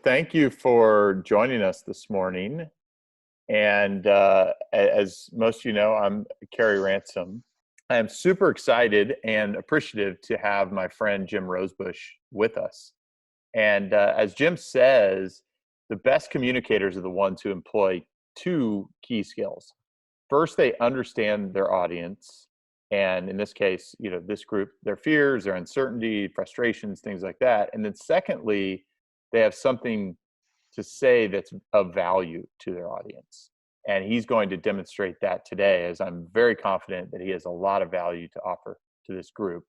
Thank you for joining us this morning. And as most of you know, I'm Kerry Ransom. I am super excited and appreciative to have my friend Jim Rosebush with us. And as Jim says, the best communicators are the ones who employ two key skills. First, they understand their audience. And in this case, this group, their fears, their uncertainty, frustrations, things like that. And then secondly, they have something to say that's of value to their audience. And he's going to demonstrate that today, as I'm very confident that he has a lot of value to offer to this group.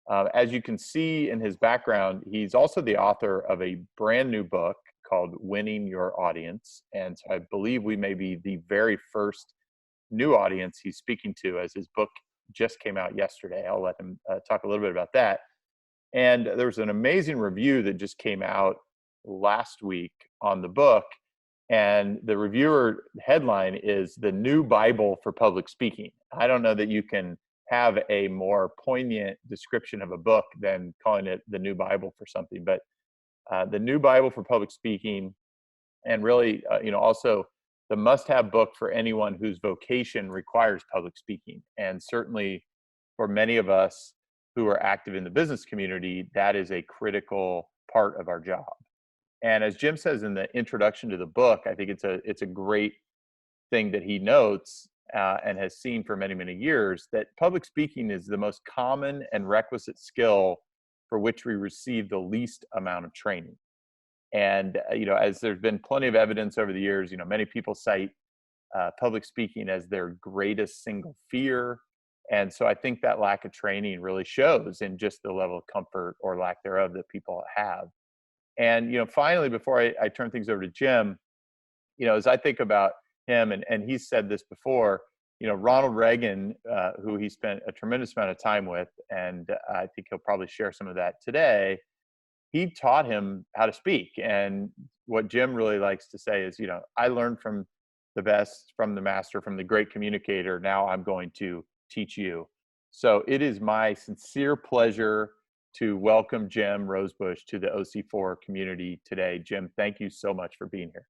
As you can see in his background, he's also the author of a brand new book called Winning Your Audience. And so I believe we may be the very first new audience he's speaking to, as his book just came out yesterday. I'll let him talk a little bit about that. And there was an amazing review that just came out last week on the book. And the reviewer headline is "The New Bible for Public Speaking." I don't know that you can have a more poignant description of a book than calling it the new Bible for something, but the new Bible for public speaking, and really, also the must-have book for anyone whose vocation requires public speaking. And certainly for many of us who are active in the business community, that is a critical part of our job. And as Jim says in the introduction to the book, I think it's a great thing that he notes and has seen for many, many years, that public speaking is the most common and requisite skill for which we receive the least amount of training. And, as there's been plenty of evidence over the years, many people cite public speaking as their greatest single fear. And so I think that lack of training really shows in just the level of comfort or lack thereof that people have. And, finally, before I turn things over to Jim, as I think about him, and he's said this before, Ronald Reagan, who he spent a tremendous amount of time with, and I think he'll probably share some of that today, he taught him how to speak. And what Jim really likes to say is, I learned from the best, from the master, from the great communicator. Now I'm going to teach you. So it is my sincere pleasure to welcome Jim Rosebush to the OC4 community today. Jim, thank you so much for being here.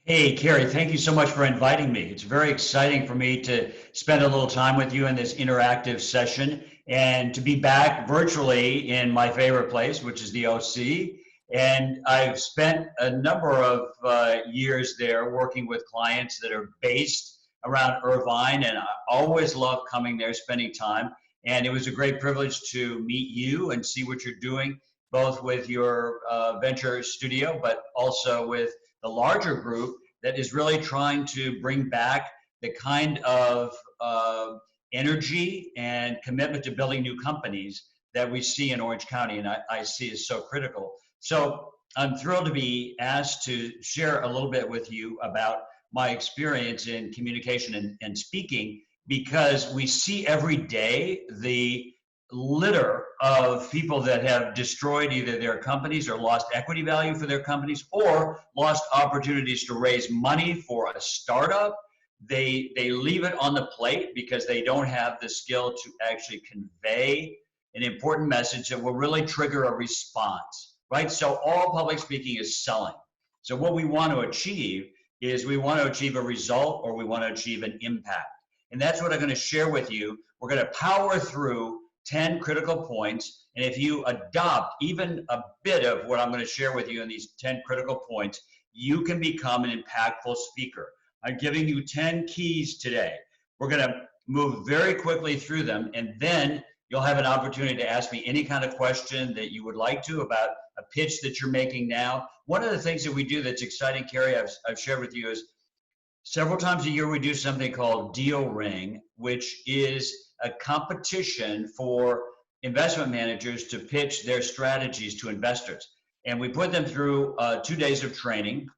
Hey, Kerry, thank you so much for inviting me. It's very exciting for me to spend a little time with you in this interactive session and to be back virtually in my favorite place, which is the OC. And I've spent a number of years there working with clients that are based around Irvine, and I always love coming there, spending time. And it was a great privilege to meet you and see what you're doing, both with your venture studio, but also with the larger group that is really trying to bring back the kind of energy and commitment to building new companies that we see in Orange County, and I see is so critical. So I'm thrilled to be asked to share a little bit with you about my experience in communication and speaking, because we see every day the litter of people that have destroyed either their companies or lost equity value for their companies or lost opportunities to raise money for a startup. They leave it on the plate because they don't have the skill to actually convey an important message that will really trigger a response, right? So all public speaking is selling. So what we want to achieve is we want to achieve a result, or we want to achieve an impact. And that's what I'm going to share with you. We're going to power through 10 critical points. And if you adopt even a bit of what I'm going to share with you in these 10 critical points, you can become an impactful speaker. I'm giving you 10 keys today. We're going to move very quickly through them, and then you'll have an opportunity to ask me any kind of question that you would like to about a pitch that you're making now. One of the things that we do that's exciting, Kerry, I've shared with you, is several times a year we do something called Deal Ring, which is a competition for investment managers to pitch their strategies to investors. And we put them through 2 days of training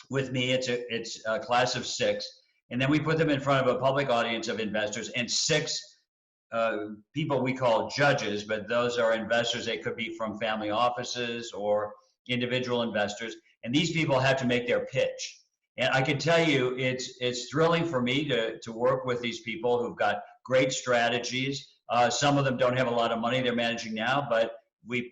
with me. It's a class of 6. And then we put them in front of a public audience of investors and 6 people we call judges, but those are investors. They could be from family offices or individual investors. And these people have to make their pitch. And I can tell you, it's thrilling for me to work with these people who've got great strategies. Some of them don't have a lot of money they're managing now, but we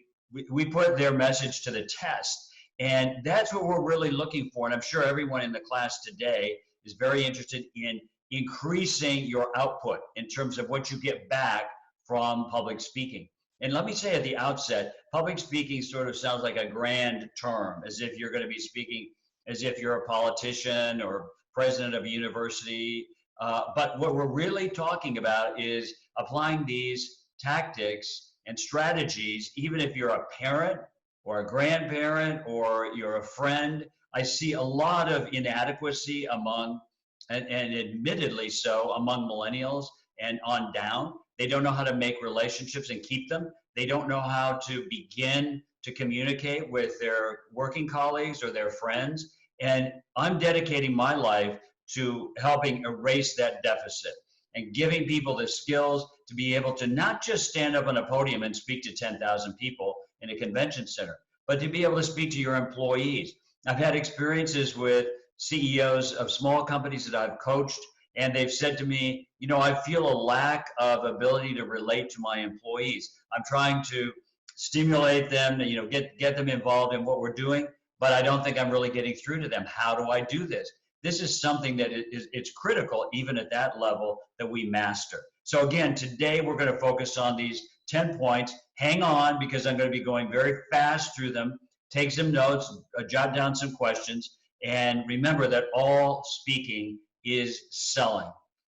put their message to the test. And that's what we're really looking for. And I'm sure everyone in the class today is very interested in increasing your output in terms of what you get back from public speaking. And let me say at the outset, public speaking sort of sounds like a grand term, as if you're going to be speaking as if you're a politician or president of a university. But what we're really talking about is applying these tactics and strategies, even if you're a parent or a grandparent or you're a friend. I see a lot of inadequacy among, and admittedly so, among millennials and on down. They don't know how to make relationships and keep them. They don't know how to begin to communicate with their working colleagues or their friends. And I'm dedicating my life to helping erase that deficit and giving people the skills to be able to not just stand up on a podium and speak to 10,000 people in a convention center, but to be able to speak to your employees. I've had experiences with CEOs of small companies that I've coached, and they've said to me, you know, I feel a lack of ability to relate to my employees. I'm trying to stimulate them, you know, get them involved in what we're doing, but I don't think I'm really getting through to them. How do I do this? This is something that it's critical, even at that level, that we master. So again, today we're going to focus on these 10 points. Hang on, because I'm going to be going very fast through them. Take some notes, jot down some questions, and remember that all speaking is selling.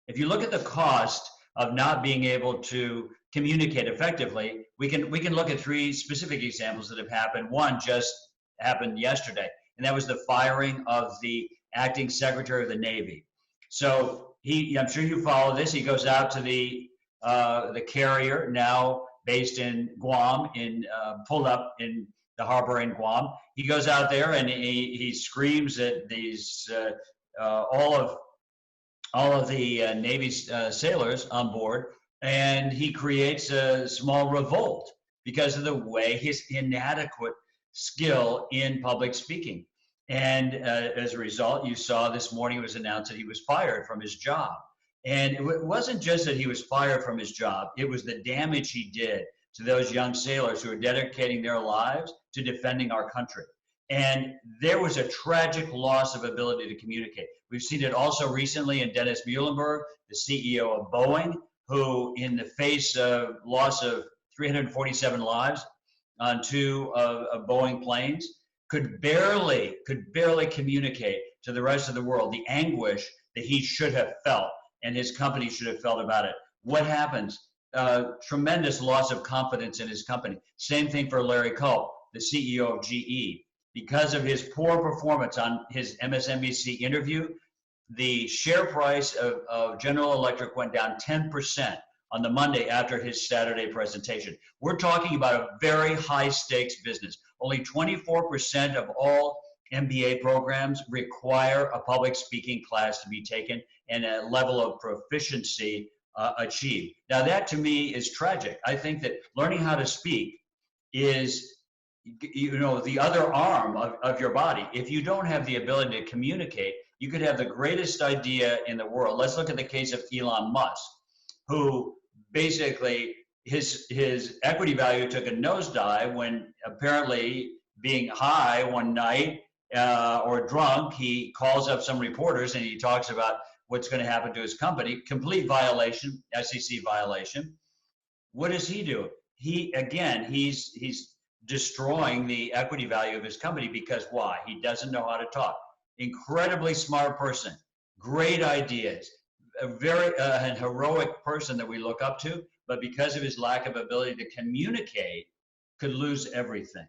If you look at the cost of not being able to communicate effectively, we can look at three specific examples that have happened. One just happened yesterday, and that was the firing of the acting Secretary of the Navy. So I'm sure you follow this. He goes out to the carrier, now based in Guam, pulled up in the harbor in Guam. He goes out there and he screams at these all of the Navy sailors on board, and he creates a small revolt because of the way his inadequate skill in public speaking. And as a result, you saw this morning it was announced that he was fired from his job. And it wasn't just that he was fired from his job, it was the damage he did to those young sailors who are dedicating their lives to defending our country. And there was a tragic loss of ability to communicate. We've seen it also recently in Dennis Muhlenberg, the CEO of Boeing, who in the face of loss of 347 lives on two of Boeing planes, could barely communicate to the rest of the world the anguish that he should have felt and his company should have felt about it. What happens? Tremendous loss of confidence in his company. Same thing for Larry Culp, the CEO of GE. Because of his poor performance on his MSNBC interview, the share price of General Electric went down 10% on the Monday after his Saturday presentation. We're talking about a very high stakes business. Only 24% of all MBA programs require a public speaking class to be taken and a level of proficiency achieved. Now that to me is tragic. I think that learning how to speak is, you know, the other arm of your body. If you don't have the ability to communicate, you could have the greatest idea in the world. Let's look at the case of Elon Musk, who basically his equity value took a nosedive when apparently being high one night or drunk, he calls up some reporters and he talks about what's going to happen to his company. Complete violation, SEC violation. What does he do? He's destroying the equity value of his company because why? He doesn't know how to talk. Incredibly smart person, great ideas, a very an heroic person that we look up to, but because of his lack of ability to communicate, could lose everything.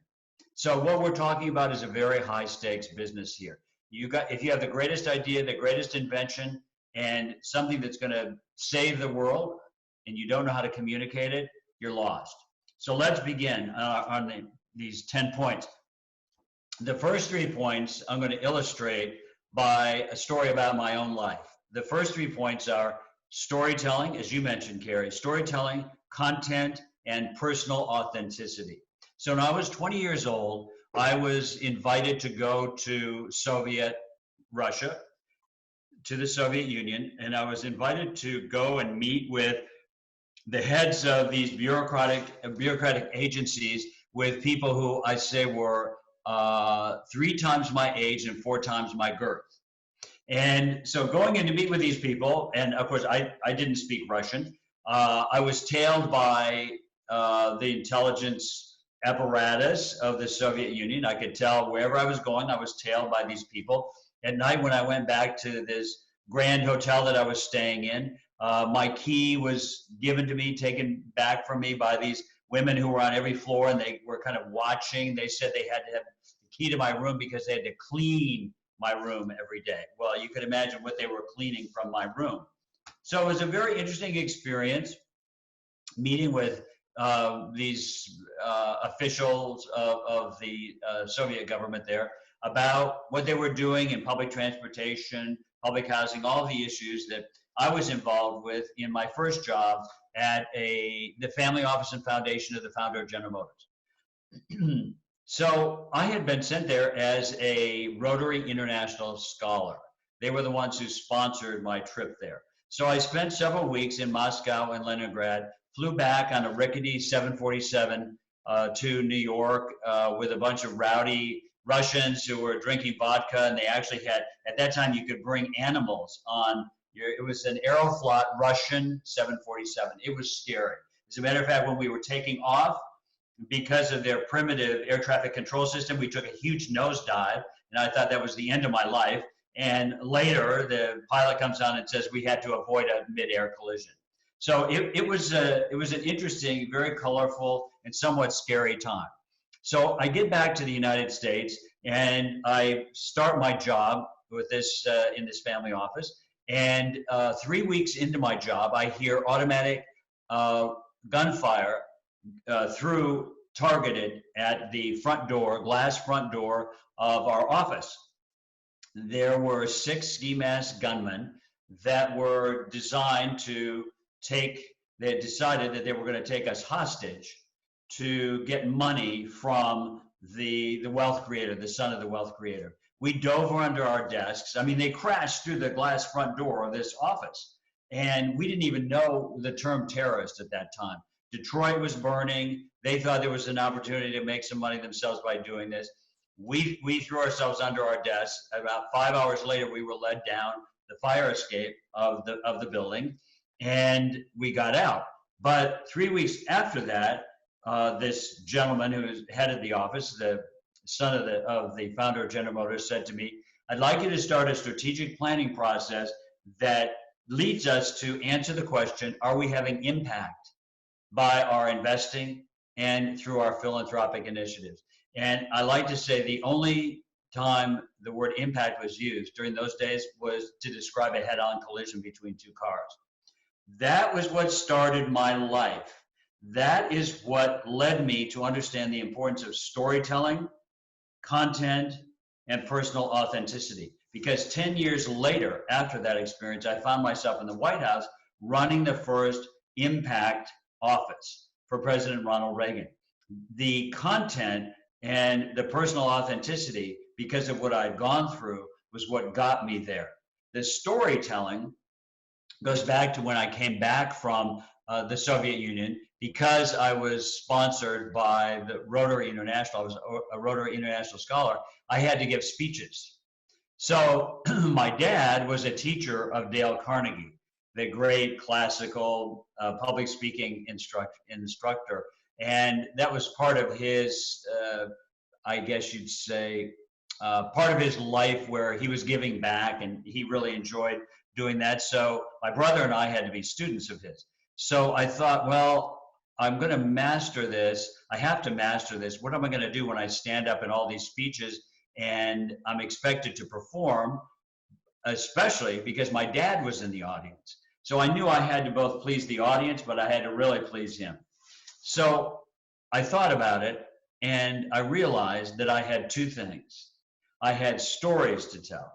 So what we're talking about is a very high stakes business here. If you have the greatest idea, the greatest invention, and something that's going to save the world, and you don't know how to communicate it, you're lost. So let's begin on these 10 points. The first 3 points I'm going to illustrate by a story about my own life. The first 3 points are storytelling, as you mentioned, Carrie, storytelling, content, and personal authenticity. So when I was 20 years old, I was invited to go to Soviet Russia, to the Soviet Union, and I was invited to go and meet with the heads of these bureaucratic agencies, with people who I say were 3 times my age and 4 times my girth. And so going in to meet with these people, and of course I didn't speak Russian. I was tailed by the intelligence apparatus of the Soviet Union. I could tell wherever I was going, I was tailed by these people. At night when I went back to this grand hotel that I was staying in, my key was given to me, taken back from me by these women who were on every floor, and they were kind of watching. They said they had to have the key to my room because they had to clean my room every day. Well, you could imagine what they were cleaning from my room. So it was a very interesting experience meeting with these officials of the Soviet government there about what they were doing in public transportation, public housing, all the issues that I was involved with in my first job at the family office and foundation of the founder of General Motors. So I had been sent there as a Rotary International Scholar. They were the ones who sponsored my trip there. So I spent several weeks in Moscow and Leningrad, flew back on a rickety 747 to New York with a bunch of rowdy Russians who were drinking vodka, and they actually had, at that time, you could bring animals on. It was an Aeroflot Russian 747. It was scary. As a matter of fact, when we were taking off, because of their primitive air traffic control system, we took a huge nosedive, and I thought that was the end of my life. And later, the pilot comes on and says we had to avoid a mid-air collision. So it was an interesting, very colorful, and somewhat scary time. So I get back to the United States, and I start my job with this in this family office. And 3 weeks into my job, I hear automatic gunfire targeted at the front door, glass front door of our office. There were 6 ski mask gunmen that were designed to they had decided that they were going to take us hostage to get money from the wealth creator, the son of the wealth creator. We dove under our desks. I mean, they crashed through the glass front door of this office. And we didn't even know the term terrorist at that time. Detroit was burning. They thought there was an opportunity to make some money themselves by doing this. We threw ourselves under our desks. About 5 hours later, we were led down the fire escape of the building, and we got out. But 3 weeks after that, this gentleman who headed the office, the son of the founder of General Motors, said to me, "I'd like you to start a strategic planning process that leads us to answer the question, are we having impact by our investing and through our philanthropic initiatives?" And I like to say the only time the word impact was used during those days was to describe a head-on collision between 2 cars. That was what started my life. That is what led me to understand the importance of storytelling, content, and personal authenticity. Because 10 years later, after that experience, I found myself in the White House running the first impact office for President Ronald Reagan. The content and the personal authenticity, because of what I'd gone through, was what got me there. The storytelling goes back to when I came back from the Soviet Union. Because I was sponsored by the Rotary International, I was a Rotary International Scholar, I had to give speeches. So my dad was a teacher of Dale Carnegie, the great classical public speaking instructor. And that was part of his, I guess you'd say, part of his life where he was giving back, and he really enjoyed doing that. So my brother and I had to be students of his. So I thought, well, I'm going to master this. I have to master this. What am I going to do when I stand up in all these speeches and I'm expected to perform, especially because my dad was in the audience. So I knew I had to both please the audience, but I had to really please him. So I thought about it, and I realized that I had 2 things. I had stories to tell,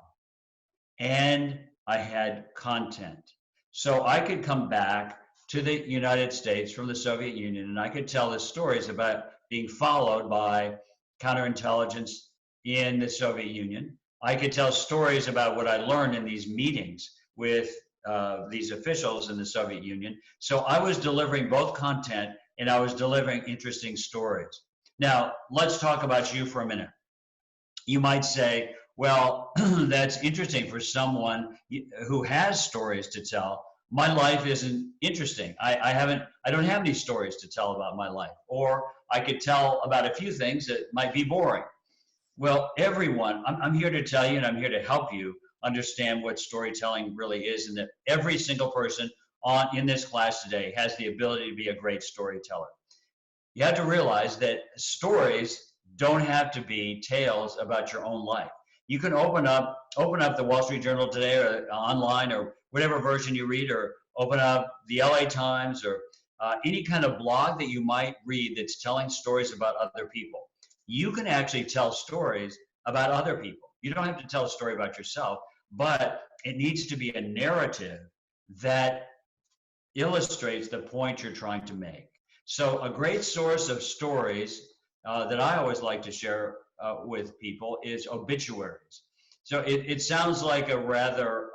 and I had content. So I could come back to the United States from the Soviet Union, and I could tell the stories about being followed by counterintelligence in the Soviet Union. I could tell stories about what I learned in these meetings with these officials in the Soviet Union. So I was delivering both content and I was delivering interesting stories. Now, let's talk about you for a minute. You might say, well, that's interesting for someone who has stories to tell. My life isn't interesting. I don't have any stories to tell about my life. Or I could tell about a few things that might be boring. Well, everyone, I'm here to tell you and I'm here to help you understand what storytelling really is, and that every single person in this class today has the ability to be a great storyteller. You have to realize that stories don't have to be tales about your own life. You can open up the Wall Street Journal today, or online, or whatever version you read, or open up the LA Times, or any kind of blog that you might read that's telling stories about other people. You can actually tell stories about other people. You don't have to tell a story about yourself, but it needs to be a narrative that illustrates the point you're trying to make. So a great source of stories that I always like to share with people is obituaries. So it sounds like a rather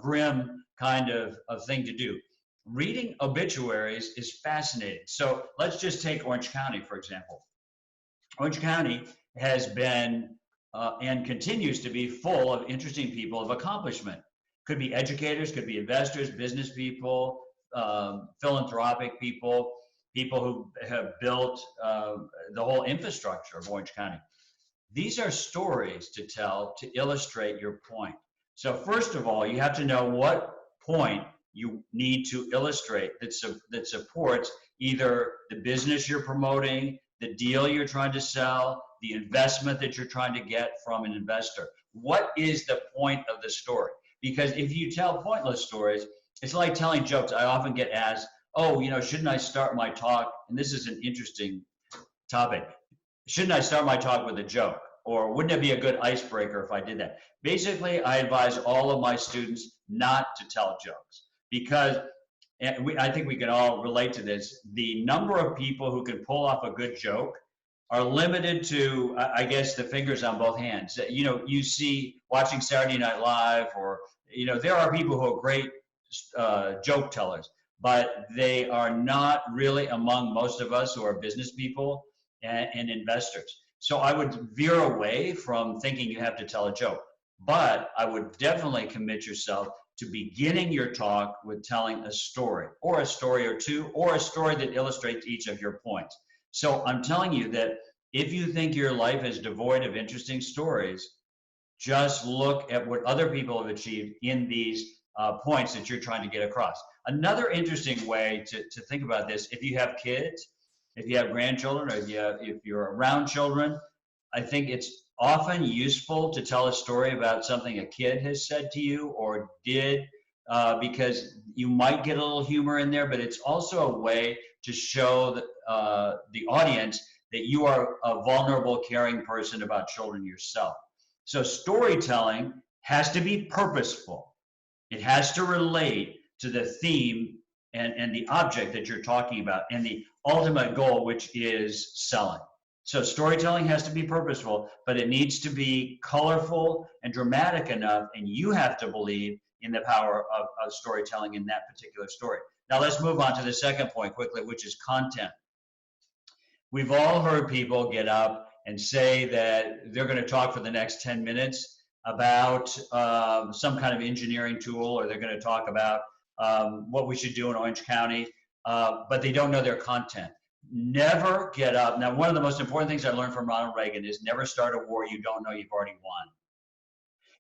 grim kind of thing to do. Reading obituaries is fascinating. So let's just take Orange County, for example. Orange County has been and continues to be full of interesting people of accomplishment. Could be educators, could be investors, business people, philanthropic people, people who have built the whole infrastructure of Orange County. These are stories to tell to illustrate your point. So first of all, you have to know what point you need to illustrate that supports either the business you're promoting, the deal you're trying to sell, the investment that you're trying to get from an investor. What is the point of the story? Because if you tell pointless stories, it's like telling jokes. I often get asked, oh, shouldn't I start my talk? And this is an interesting topic. Shouldn't I start my talk with a joke? Or wouldn't it be a good icebreaker if I did that? Basically, I advise all of my students not to tell jokes, because I think we can all relate to this. The number of people who can pull off a good joke are limited to, I guess, the fingers on both hands. You see, watching Saturday Night Live, or, there are people who are great joke tellers, but they are not really among most of us who are business people and investors. So I would veer away from thinking you have to tell a joke, but I would definitely commit yourself to beginning your talk with telling a story or two, or a story that illustrates each of your points. So I'm telling you that if you think your life is devoid of interesting stories, just look at what other people have achieved in these points that you're trying to get across. Another interesting way to think about this, if you have kids, if you have grandchildren, or if you're around children, I think it's often useful to tell a story about something a kid has said to you or did, because you might get a little humor in there, but it's also a way to show the audience that you are a vulnerable, caring person about children yourself. So storytelling has to be purposeful. It has to relate to the theme and the object that you're talking about, and the ultimate goal, which is selling. So storytelling has to be purposeful, but it needs to be colorful and dramatic enough, and you have to believe in the power of storytelling in that particular story. Now let's move on to the second point quickly, which is content. We've all heard people get up and say that they're going to talk for the next 10 minutes about some kind of engineering tool, or they're going to talk about what we should do in Orange County, but they don't know their content. Never get up. Now, one of the most important things I learned from Ronald Reagan is never start a war you don't know you've already won.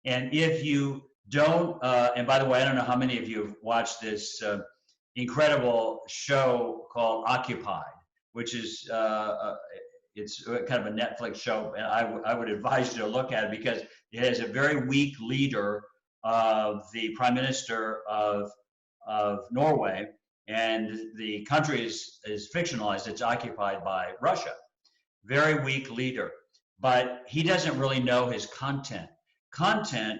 And if you don't, and by the way, I don't know how many of you have watched this incredible show called Occupied, which is it's kind of a Netflix show, and I would advise you to look at it, because it has a very weak leader of the Prime Minister of Norway, and the country is fictionalized. It's occupied by Russia. Very weak leader, but he doesn't really know his content.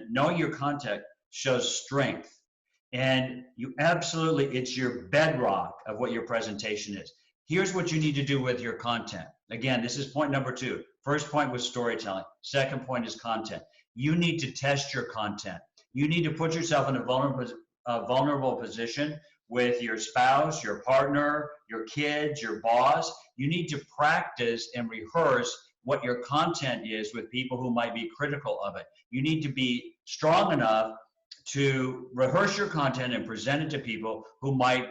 Knowing your content shows strength, and it's your bedrock of what your presentation is. Here's what you need to do with your content. Again, this is point number 2. First point was storytelling. Second point is content. You need to test your content. You need to put yourself in a vulnerable position with your spouse, your partner, your kids, your boss. You need to practice and rehearse what your content is with people who might be critical of it. You need to be strong enough to rehearse your content and present it to people who might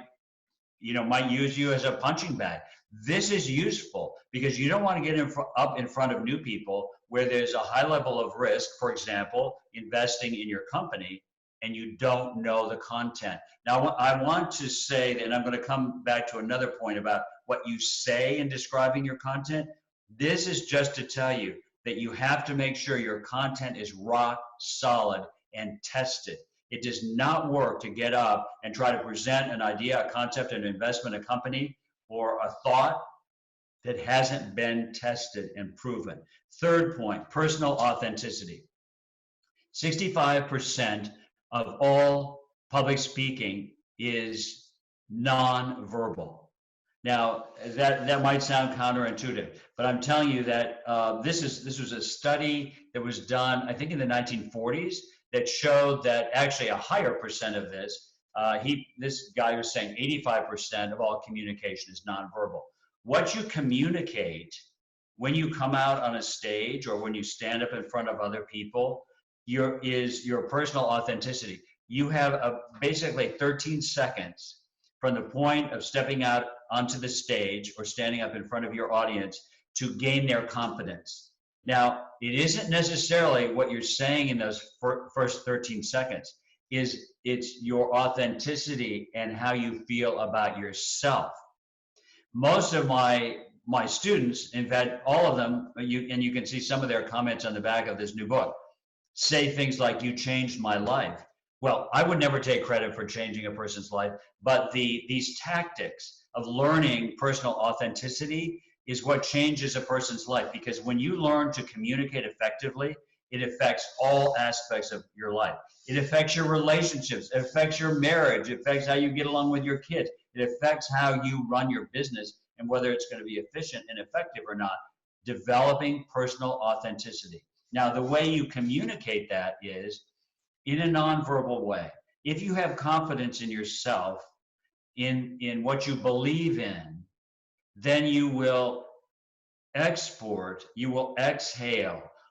use you as a punching bag. This is useful because you don't want to get up in front of new people where there's a high level of risk, for example, investing in your company, and you don't know the content. Now, I want to say that, and I'm going to come back to another point about what you say in describing your content. This is just to tell you that you have to make sure your content is rock solid and tested. It does not work to get up and try to present an idea, a concept, an investment, a company, or a thought that hasn't been tested and proven. Third point, personal authenticity. 65% of all public speaking is non-verbal. Now, that might sound counterintuitive, but I'm telling you that this was a study that was done, I think, in the 1940s that showed that actually a higher percent of this, this guy was saying 85% of all communication is nonverbal. What you communicate when you come out on a stage or when you stand up in front of other people is your personal authenticity. You have basically 13 seconds from the point of stepping out onto the stage or standing up in front of your audience to gain their confidence. Now, it isn't necessarily what you're saying in those first 13 seconds. It's your authenticity and how you feel about yourself. Most of my students, in fact, all of them, and you can see some of their comments on the back of this new book, say things like, "You changed my life." Well, I would never take credit for changing a person's life, but these tactics of learning personal authenticity is what changes a person's life, because when you learn to communicate effectively, it affects all aspects of your life. It affects your relationships, it affects your marriage, it affects how you get along with your kids, it affects how you run your business and whether it's going to be efficient and effective or not. Developing personal authenticity. Now, the way you communicate that is in a nonverbal way. If you have confidence in yourself, in what you believe in, then you will exhale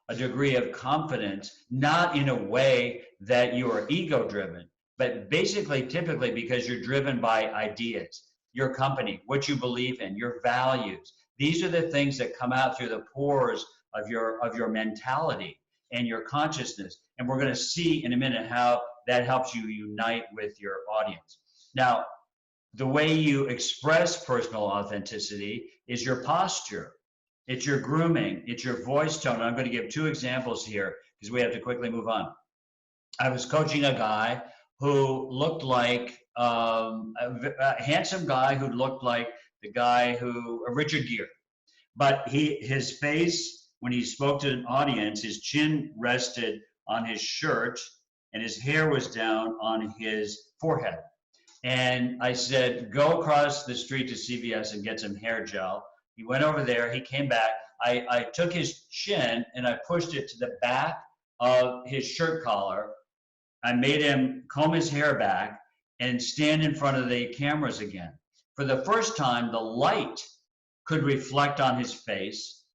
a degree of confidence, not in a way that you are ego-driven, but basically, typically, because you're driven by ideas, your company, what you believe in, your values. These are the things that come out through the pores of your mentality and your consciousness. And we're going to see in a minute how that helps you unite with your audience. Now, the way you express personal authenticity is your posture. It's your grooming. It's your voice tone. And I'm going to give two examples here because we have to quickly move on. I was coaching a guy who looked like a handsome guy who looked like the guy Richard Gere. But his face, when he spoke to an audience, his chin rested on his shirt and his hair was down on his forehead. And I said, go across the street to CVS and get some hair gel. He went over there, he came back. I took his chin and I pushed it to the back of his shirt collar. I made him comb his hair back and stand in front of the cameras again. For the first time, the light could reflect on his face.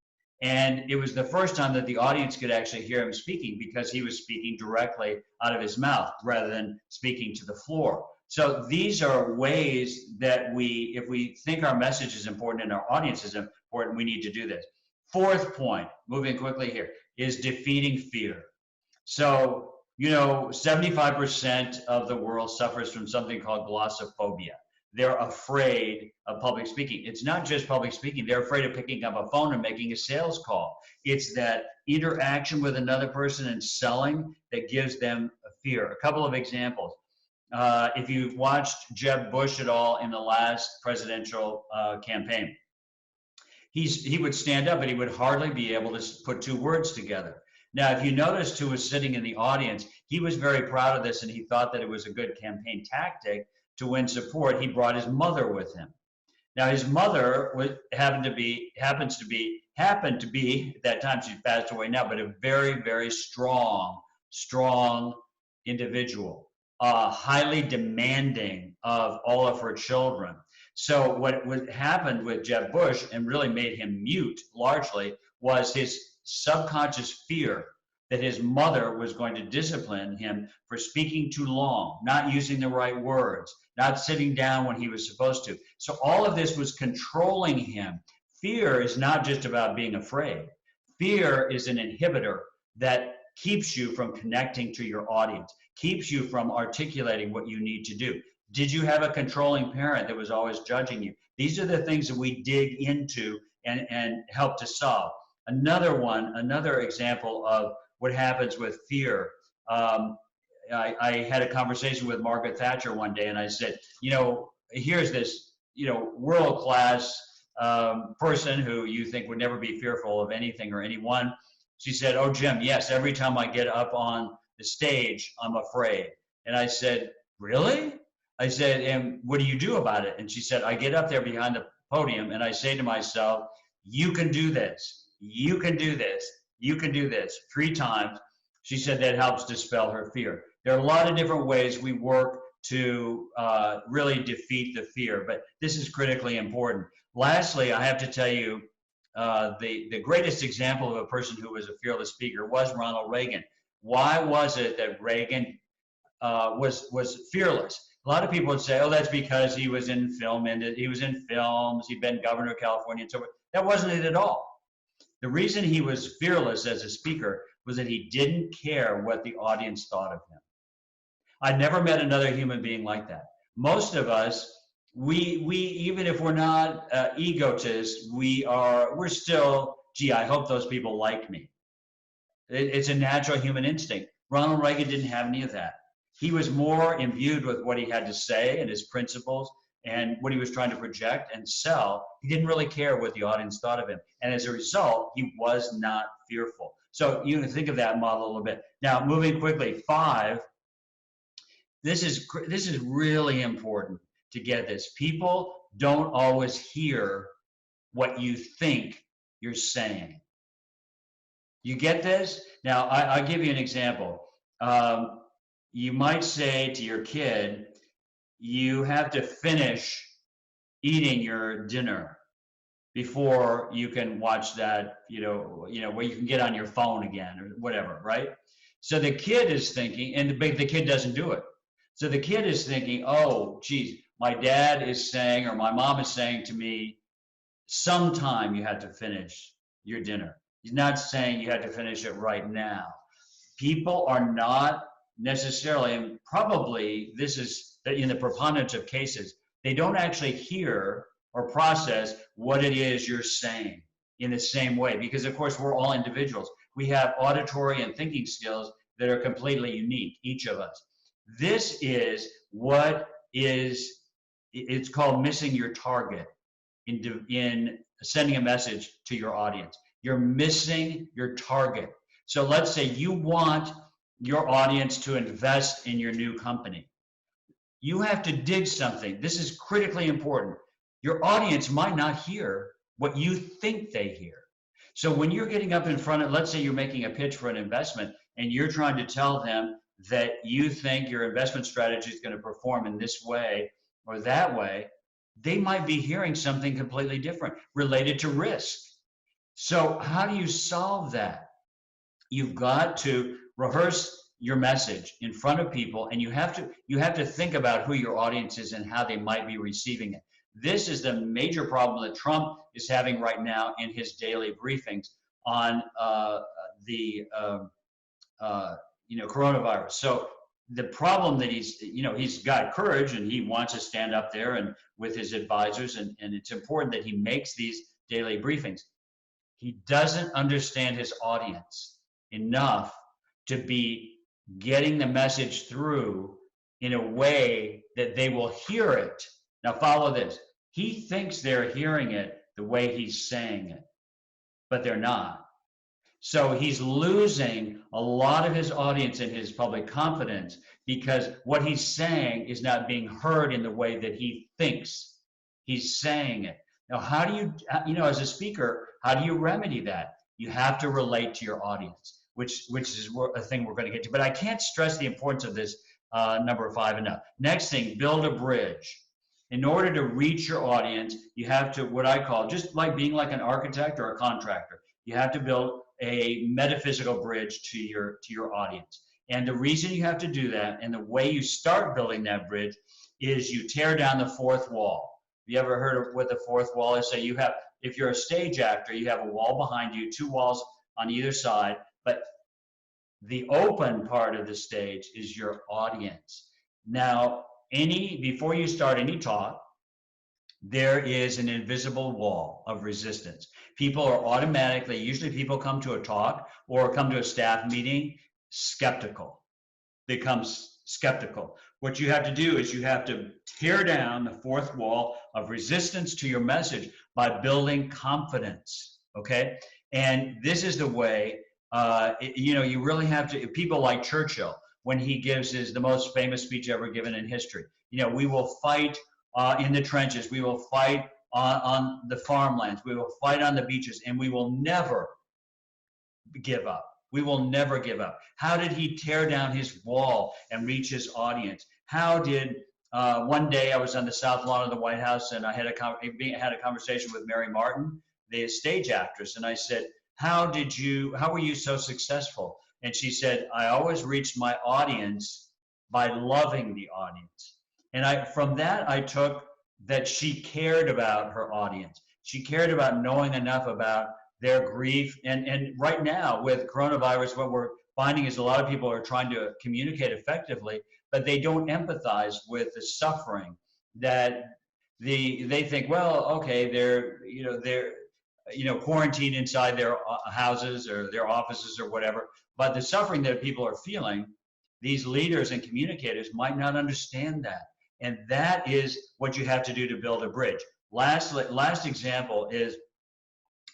And it was the first time that the audience could actually hear him speaking because he was speaking directly out of his mouth rather than speaking to the floor. So these are ways that if we think our message is important and our audience is important, we need to do this. Fourth point, moving quickly here, is defeating fear. So, 75% of the world suffers from something called glossophobia. They're afraid of public speaking. It's not just public speaking. They're afraid of picking up a phone and making a sales call. It's that interaction with another person and selling that gives them a fear. A couple of examples. If you've watched Jeb Bush at all in the last presidential campaign, he would stand up and he would hardly be able to put two words together. Now, if you noticed who was sitting in the audience, he was very proud of this and he thought that it was a good campaign tactic to win support. He brought his mother with him. Now, his mother happened to be at that time, she's passed away now, but a very, very strong individual, highly demanding of all of her children. So what happened with Jeb Bush and really made him mute largely was his subconscious fear that his mother was going to discipline him for speaking too long, not using the right words, not sitting down when he was supposed to. So all of this was controlling him. Fear is not just about being afraid. Fear is an inhibitor that keeps you from connecting to your audience, keeps you from articulating what you need to do. Did you have a controlling parent that was always judging you? These are the things that we dig into and help to solve. Another example of what happens with fear. I had a conversation with Margaret Thatcher one day, and I said, here's this, world-class person who you think would never be fearful of anything or anyone. She said, "Oh, Jim, yes, every time I get up on the stage, I'm afraid." And I said, "Really?" I said, "And what do you do about it?" And she said, "I get up there behind the podium and I say to myself, you can do this, you can do this, you can do this 3 times." She said that helps dispel her fear. There are a lot of different ways we work to really defeat the fear, but this is critically important. Lastly, I have to tell you, the greatest example of a person who was a fearless speaker was Ronald Reagan. Why was it that Reagan was fearless? A lot of people would say, "Oh, that's because he was in film, and he was in films. He'd been governor of California, and so forth." That wasn't it at all. The reason he was fearless as a speaker was that he didn't care what the audience thought of him. I'd never met another human being like that. Most of us, we even if we're not egotists, we're still, gee, I hope those people like me. It's a natural human instinct. Ronald Reagan didn't have any of that. He was more imbued with what he had to say and his principles and what he was trying to project and sell. He didn't really care what the audience thought of him. And as a result, he was not fearful. So you can think of that model a little bit. Now, moving quickly, 5, this is really important to get this. People don't always hear what you think you're saying. You get this? Now, I'll give you an example. You might say to your kid, you have to finish eating your dinner before you can watch that, where you can get on your phone again or whatever, right? So the kid is thinking, and the kid doesn't do it. So the kid is thinking, oh, geez, my dad is saying, or my mom is saying to me, sometime you had to finish your dinner. He's not saying you had to finish it right now. People are not necessarily, and probably this is in the preponderance of cases, they don't actually hear or process what it is you're saying in the same way, because of course we're all individuals. We have auditory and thinking skills that are completely unique, each of us. This is what is, it's called missing your target in sending a message to your audience. You're missing your target. So let's say you want your audience to invest in your new company. You have to dig something. This is critically important. Your audience might not hear what you think they hear. So when you're getting up in front of, let's say you're making a pitch for an investment and you're trying to tell them that you think your investment strategy is going to perform in this way or that way, they might be hearing something completely different related to risk. So how do you solve that? You've got to rehearse your message in front of people, and you have to think about who your audience is and how they might be receiving it. This is the major problem that Trump is having right now in his daily briefings on the coronavirus. So the problem that he's got courage and he wants to stand up there and with his advisors, and it's important that he makes these daily briefings. He doesn't understand his audience enough to be getting the message through in a way that they will hear it. Now follow this. He thinks they're hearing it the way he's saying it, but they're not. So he's losing a lot of his audience and his public confidence because what he's saying is not being heard in the way that he thinks he's saying it. Now, how do you, as a speaker, how do you remedy that? You have to relate to your audience, which is a thing we're going to get to. But I can't stress the importance of this number 5 enough. Next thing, build a bridge. In order to reach your audience, you have to, what I call, just like being like an architect or a contractor, you have to build a metaphysical bridge to your audience. And the reason you have to do that, and the way you start building that bridge, is you tear down the fourth wall. Have you ever heard of what the fourth wall is? So you have, if you're a stage actor, you have a wall behind you, two walls on either side, but the open part of the stage is your audience. Now, before you start any talk, there is an invisible wall of resistance. People are automatically, usually people come to a talk or come to a staff meeting skeptical. They come skeptical. What you have to do is you have to tear down the fourth wall of resistance to your message by building confidence, okay? And this is the way, you really have to, people like Churchill, when he gives the most famous speech ever given in history, we will fight in the trenches, we will fight on the farmlands, we will fight on the beaches, and we will never give up. We will never give up. How did he tear down his wall and reach his audience? How did, one day I was on the South Lawn of the White House and I had a conversation with Mary Martin, the stage actress, and I said, how were you so successful? And she said, I always reached my audience by loving the audience. And from that, I took that she cared about her audience. She cared about knowing enough about their grief. And right now with coronavirus, what we're finding is a lot of people are trying to communicate effectively, but they don't empathize with the suffering that they think, well, okay, they're quarantined inside their houses or their offices or whatever. But the suffering that people are feeling, these leaders and communicators might not understand that. And that is what you have to do to build a bridge. Last example is,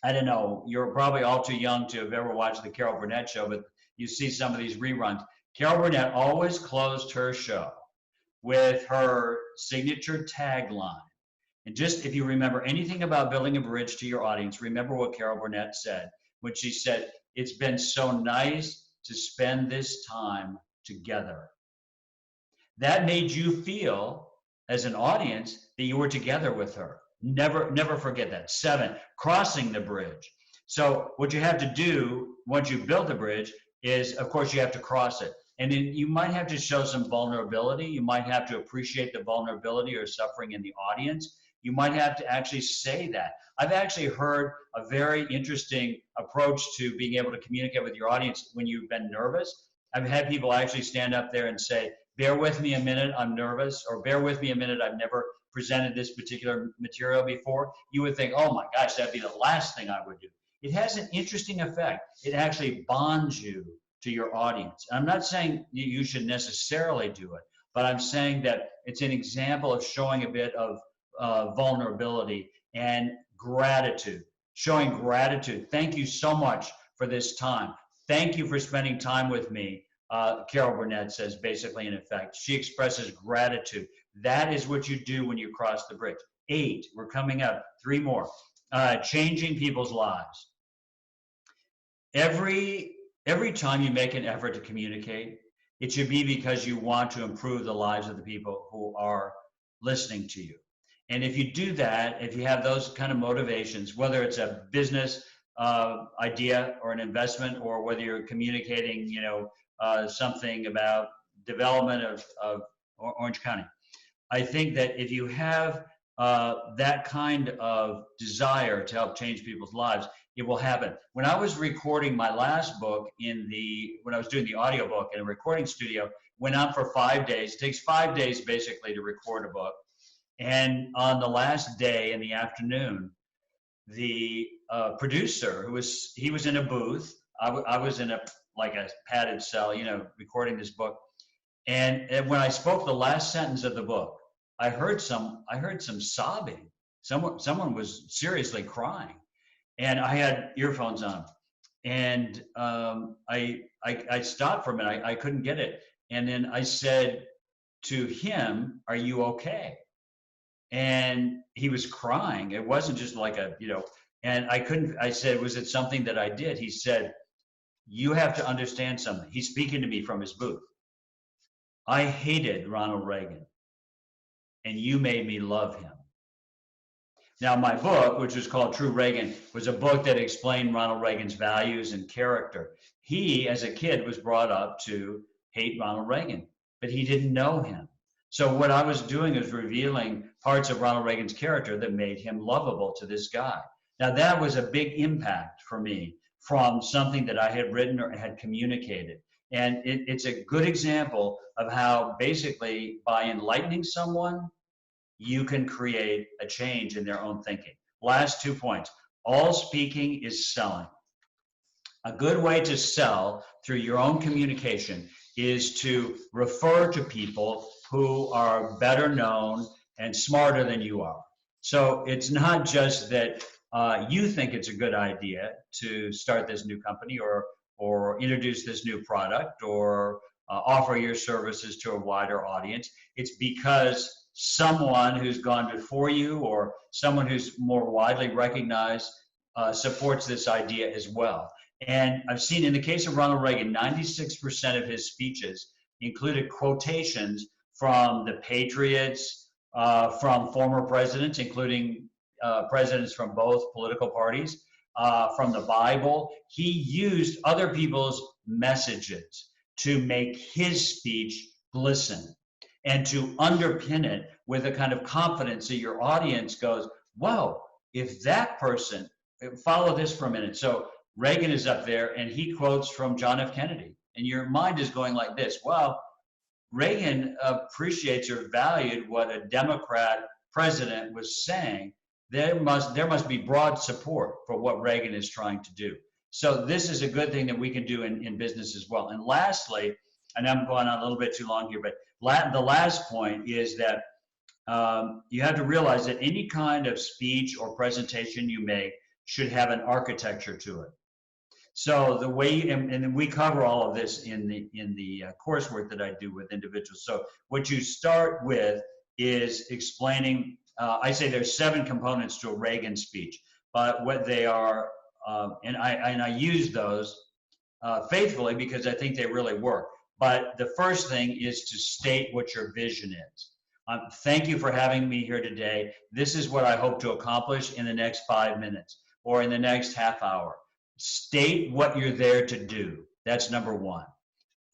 I don't know, you're probably all too young to have ever watched the Carol Burnett show, but you see some of these reruns. Carol Burnett always closed her show with her signature tagline. And just if you remember anything about building a bridge to your audience, remember what Carol Burnett said when she said, it's been so nice to spend this time together. That made you feel as an audience that you were together with her. Never forget that. 7, crossing the bridge. So what you have to do once you build the bridge is, of course, you have to cross it. And then you might have to show some vulnerability. You might have to appreciate the vulnerability or suffering in the audience. You might have to actually say that. I've actually heard a very interesting approach to being able to communicate with your audience when you've been nervous. I've had people actually stand up there and say, bear with me a minute, I'm nervous, or bear with me a minute, I've never presented this particular material before. You would think, oh my gosh, that'd be the last thing I would do. It has an interesting effect. It actually bonds you to your audience. I'm not saying you should necessarily do it, but I'm saying that it's an example of showing a bit of vulnerability and gratitude, showing gratitude. Thank you so much for this time. Thank you for spending time with me. Carol Burnett says basically in effect, she expresses gratitude. That is what you do when you cross the bridge. 8, we're coming up, 3 more. Changing people's lives. Every time you make an effort to communicate, it should be because you want to improve the lives of the people who are listening to you. And if you do that, if you have those kind of motivations, whether it's a business idea or an investment, or whether you're communicating, something about development of Orange County, I think that if you have that kind of desire to help change people's lives, it will happen. When I was recording my last book when I was doing the audio book in a recording studio, went on for 5 days. It takes 5 days basically to record a book. And on the last day in the afternoon, the producer, he was in a booth. I was in a padded cell, recording this book. And when I spoke the last sentence of the book, I heard some sobbing. Someone was seriously crying, and I had earphones on, and I stopped for a minute. I couldn't get it, and then I said to him, "Are you okay?" And he was crying. It wasn't just and I said, "Was it something that I did?" He said, "You have to understand something." He's speaking to me from his booth. I hated Ronald Reagan. and you made me love him. Now, my book, which was called True Reagan, was a book that explained Ronald Reagan's values and character. He, as a kid, was brought up to hate Ronald Reagan, but he didn't know him. So what I was doing is revealing parts of Ronald Reagan's character that made him lovable to this guy. Now, that was a big impact for me from something that I had written or had communicated. And it's a good example of how basically by enlightening someone, you can create a change in their own thinking. Last 2 points. All speaking is selling. A good way to sell through your own communication is to refer to people who are better known and smarter than you are. So it's not just that you think it's a good idea to start this new company or introduce this new product or offer your services to a wider audience. It's because someone who's gone before you or someone who's more widely recognized supports this idea as well. And I've seen in the case of Ronald Reagan, 96% of his speeches included quotations from the Patriots, from former presidents, including presidents from both political parties, from the Bible. He used other people's messages to make his speech glisten and to underpin it with a kind of confidence that your audience goes, whoa, if that person, follow this for a minute. So Reagan is up there and he quotes from John F. Kennedy. And your mind is going like this, well, Reagan appreciates or valued what a Democrat president was saying. There must be broad support for what Reagan is trying to do. So this is a good thing that we can do in business as well. And lastly, and I'm going on a little bit too long here, but the last point is that you have to realize that any kind of speech or presentation you make should have an architecture to it. So the way, and we cover all of this in the coursework that I do with individuals. So what you start with is explaining, I say there's 7 components to a Reagan speech, but what they are, and I use those faithfully because I think they really work. But the first thing is to state what your vision is. Thank you for having me here today. This is what I hope to accomplish in the next 5 minutes or in the next half hour. State what you're there to do. That's number one.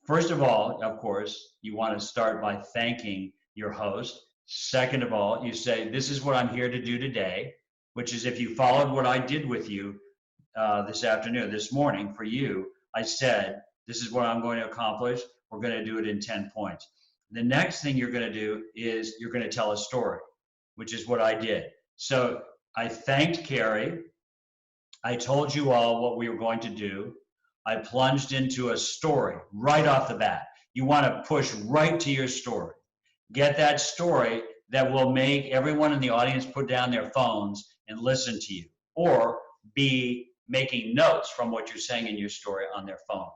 First of all, of course, you want to start by thanking your host. Second of all, you say, this is what I'm here to do today, which is if you followed what I did with you this morning for you, I said, this is what I'm going to accomplish. We're going to do it in 10 points. The next thing you're going to do is you're going to tell a story, which is what I did. So I thanked Carrie. I told you all what we were going to do. I plunged into a story right off the bat. You want to push right to your story. Get that story that will make everyone in the audience put down their phones and listen to you, or be making notes from what you're saying in your story on their phone.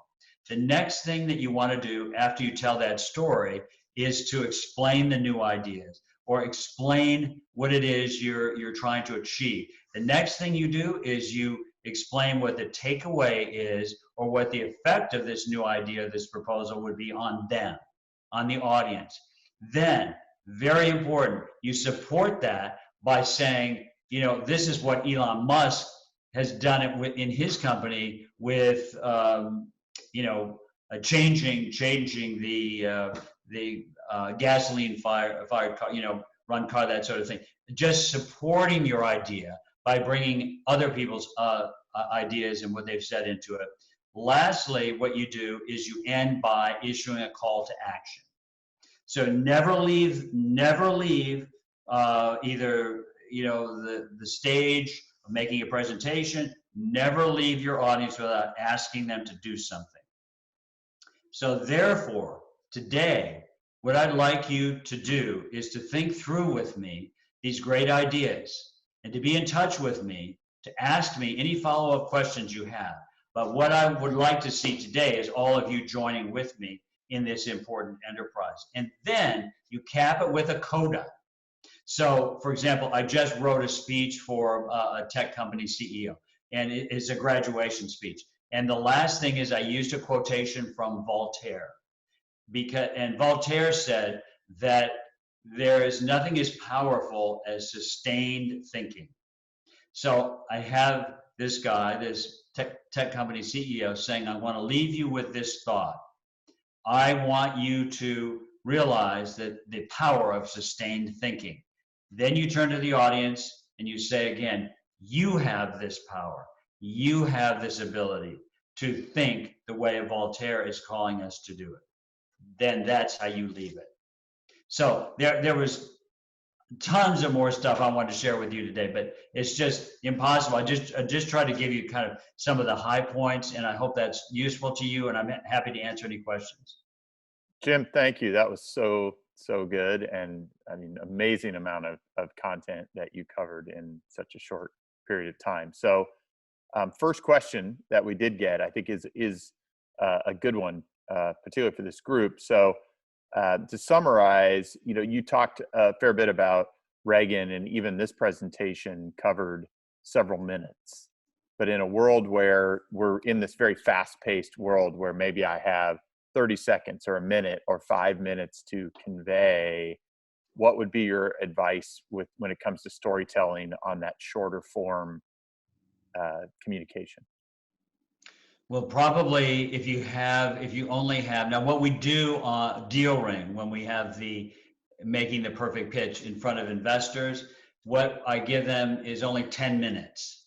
The next thing that you want to do after you tell that story is to explain the new ideas or explain what it is you're trying to achieve. The next thing you do is you explain what the takeaway is or what the effect of this new idea, this proposal would be on them, on the audience. Then, very important, you support that by saying, you know, this is what Elon Musk has done it in his company with, changing the gasoline fired car, run car, that sort of thing. Just supporting your idea by bringing other people's ideas and what they've said into it. Lastly, what you do is you end by issuing a call to action. So never leave either the stage of making a presentation. Never leave your audience without asking them to do something. So therefore, today, what I'd like you to do is to think through with me these great ideas and to be in touch with me, to ask me any follow-up questions you have. But what I would like to see today is all of you joining with me in this important enterprise. And then you cap it with a coda. So, for example, I just wrote a speech for a tech company CEO, and it is a graduation speech. And the last thing is I used a quotation from Voltaire. And Voltaire said that there is nothing as powerful as sustained thinking. So I have this guy, this tech company CEO, saying, I want to leave you with this thought. I want you to realize that the power of sustained thinking. Then you turn to the audience and you say again, you have this power. You have this ability to think the way Voltaire is calling us to do it. Then that's how you leave it. So there was tons of more stuff I wanted to share with you today, but it's just impossible. I just try to give you kind of some of the high points, and I hope that's useful to you, and I'm happy to answer any questions. Jim, thank you. That was so good, and I mean, amazing amount of content that you covered in such a short period of time. So first question that we did get, I think is a good one, particularly for this group. So to summarize, you talked a fair bit about Reagan, and even this presentation covered several minutes. But in a world where we're in this very fast-paced world where maybe I have 30 seconds or a minute or 5 minutes to convey, what would be your advice when it comes to storytelling on that shorter form communication? Well, probably if you only have, now what we do on Deal Ring, when we have the making the perfect pitch in front of investors, what I give them is only 10 minutes.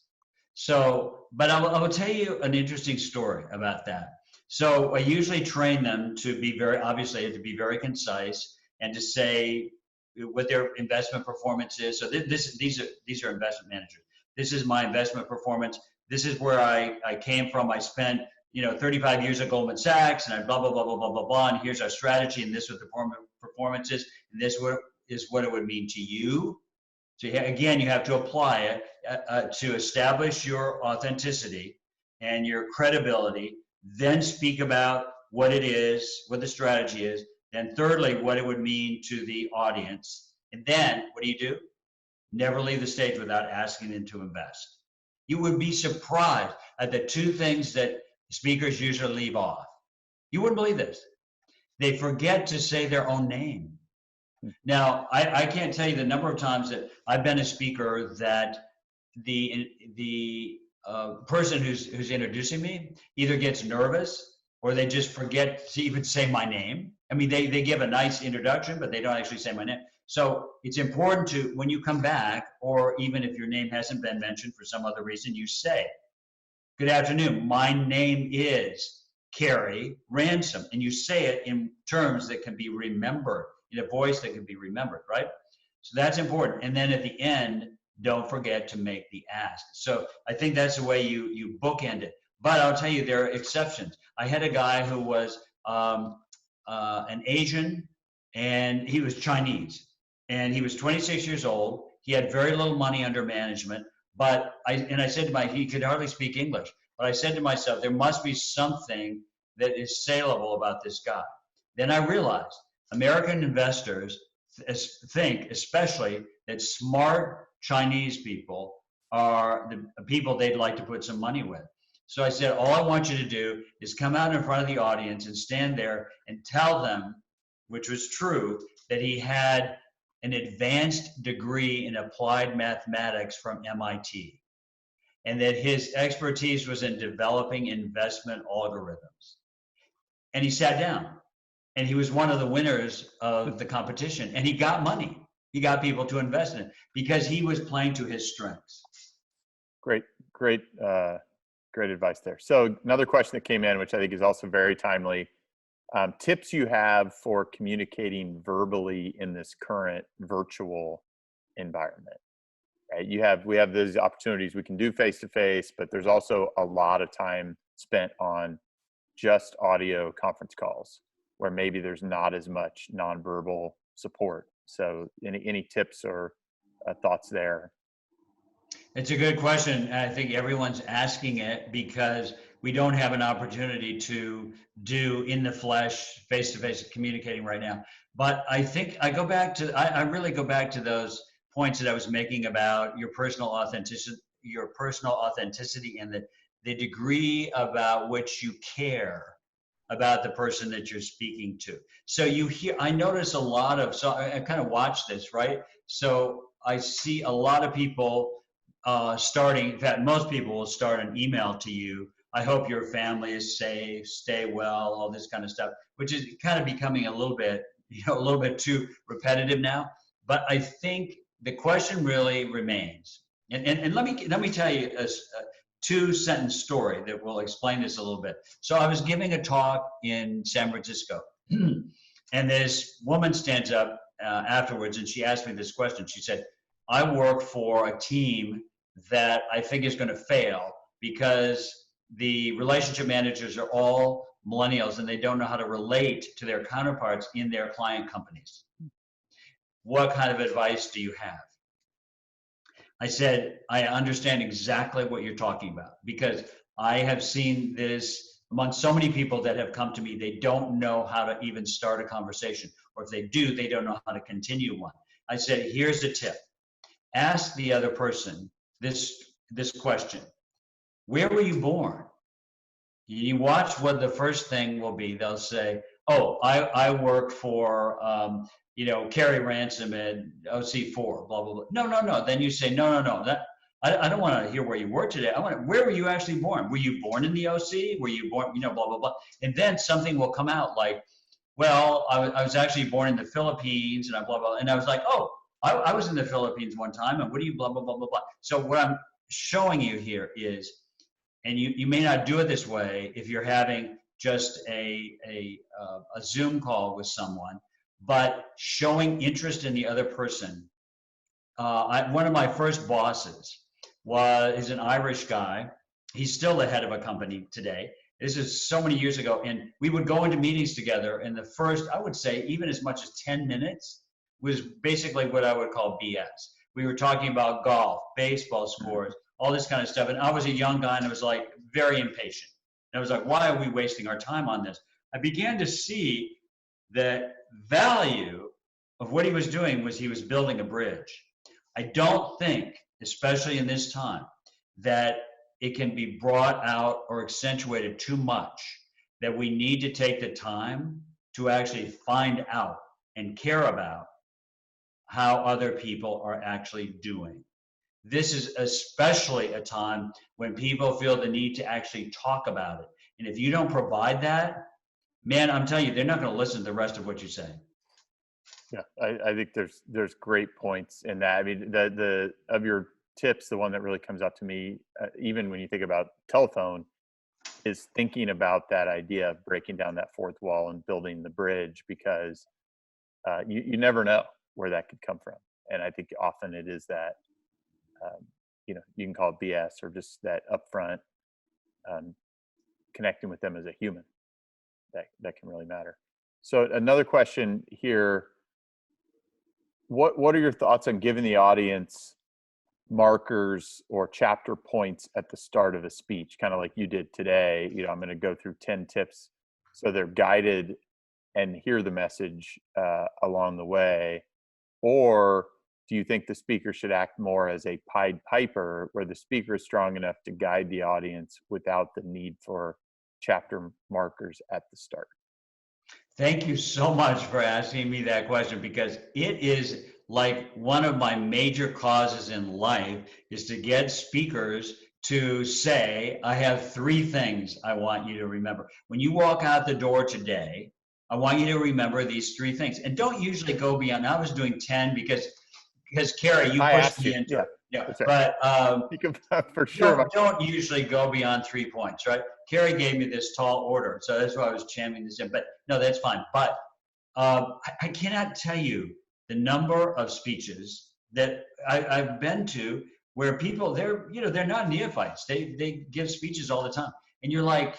So, but I will tell you an interesting story about that. So I usually train them to be very concise and to say what their investment performance is. So these are investment managers. This is my investment performance. This is where I came from. I spent 35 years at Goldman Sachs, and I blah blah blah blah blah blah blah. And here's our strategy, and this is what the performance is, and this is what it would mean to you. So again, you have to apply it to establish your authenticity and your credibility. Then speak about what it is, what the strategy is. Then thirdly, what it would mean to the audience. And then what do? Never leave the stage without asking them to invest. You would be surprised at the two things that speakers usually leave off. You wouldn't believe this. They forget to say their own name. Now, I can't tell you the number of times that I've been a speaker that the person who's introducing me either gets nervous or they just forget to even say my name. I mean, they give a nice introduction, but they don't actually say my name. So it's important to, when you come back, or even if your name hasn't been mentioned for some other reason, you say, good afternoon, my name is Carrie Ransom. And you say it in terms that can be remembered, in a voice that can be remembered, right? So that's important. And then at the end, don't forget to make the ask. So I think that's the way you bookend it. But I'll tell you, there are exceptions. I had a guy who was an Asian, and he was Chinese. And he was 26 years old. He had very little money under management. But I said to he could hardly speak English. But I said to myself, there must be something that is saleable about this guy. Then I realized American investors think, especially, that smart Chinese people are the people they'd like to put some money with. So I said, all I want you to do is come out in front of the audience and stand there and tell them, which was true, that he had an advanced degree in applied mathematics from MIT, and that his expertise was in developing investment algorithms. And he sat down, and he was one of the winners of the competition, and he got money. He got people to invest in it because he was playing to his strengths. Great advice there. So another question that came in, which I think is also very timely, tips you have for communicating verbally in this current virtual environment, right? We have those opportunities. We can do face-to-face, but there's also a lot of time spent on just audio conference calls where maybe there's not as much nonverbal support. So any tips or thoughts there? It's a good question. I think everyone's asking it because we don't have an opportunity to do in the flesh, face-to-face communicating right now. But I think I really go back to those points that I was making about your personal authenticity and the degree about which you care about the person that you're speaking to. So I notice a lot of, so I kind of watch this, right? So I see a lot of people starting, in fact, most people will start an email to you. I hope your family is safe, stay well, all this kind of stuff, which is kind of becoming a little bit, a little bit too repetitive now. But I think the question really remains, and let me tell you a two-sentence story that will explain this a little bit. So I was giving a talk in San Francisco, and this woman stands up afterwards, and she asked me this question. She said, "I work for a team that I think is going to fail because the relationship managers are all millennials and they don't know how to relate to their counterparts in their client companies. What kind of advice do you have?" I said, "I understand exactly what you're talking about because I have seen this among so many people that have come to me. They don't know how to even start a conversation, or if they do, they don't know how to continue one." I said, "Here's a tip. Ask the other person this question. Where were you born?" You watch what the first thing will be. They'll say, "Oh, I work for, Kerry Ransom at OC4, blah, blah, blah." No. Then you say, no. I don't want to hear where you were today. Where were you actually born? Were you born in the OC? Were you born, blah, blah, blah. And then something will come out like, "Well, I was actually born in the Philippines," and blah, blah. And I was like, "Oh, I was in the Philippines one time, and what do you blah, blah, blah, blah, blah." So what I'm showing you here is, and you may not do it this way if you're having just a Zoom call with someone, but showing interest in the other person. One of my first bosses is an Irish guy. He's still the head of a company today. This is so many years ago, and we would go into meetings together, and the first, I would say, even as much as 10 minutes was basically what I would call BS. We were talking about golf, baseball scores, all this kind of stuff. And I was a young guy, and I was like very impatient. And I was like, why are we wasting our time on this? I began to see the value of what he was doing was he was building a bridge. I don't think, especially in this time, that it can be brought out or accentuated too much, that we need to take the time to actually find out and care about how other people are actually doing. This is especially a time when people feel the need to actually talk about it. And if you don't provide that, man, I'm telling you, they're not going to listen to the rest of what you say. Yeah, I think there's great points in that. I mean, the of your tips, the one that really comes out to me, even when you think about telephone, is thinking about that idea of breaking down that fourth wall and building the bridge, because you never know where that could come from. And I think often it is that, you can call it BS or just that upfront connecting with them as a human that can really matter. So another question here, what are your thoughts on giving the audience markers or chapter points at the start of a speech, kind of like you did today? I'm going to go through 10 tips so they're guided and hear the message along the way. Or do you think the speaker should act more as a Pied Piper, where the speaker is strong enough to guide the audience without the need for chapter markers at the start? Thank you so much for asking me that question, because it is like one of my major causes in life is to get speakers to say, I have 3 things I want you to remember. When you walk out the door today, I want you to remember these 3 things. And don't usually go beyond. I was doing 10 because Carrie, you pushed me into it. Yeah, right. But you can for sure. Don't usually go beyond 3 points, right? Carrie gave me this tall order, so that's why I was championing this in. But no, that's fine. But I cannot tell you the number of speeches that I've been to where people they're not neophytes. They give speeches all the time, and you're like,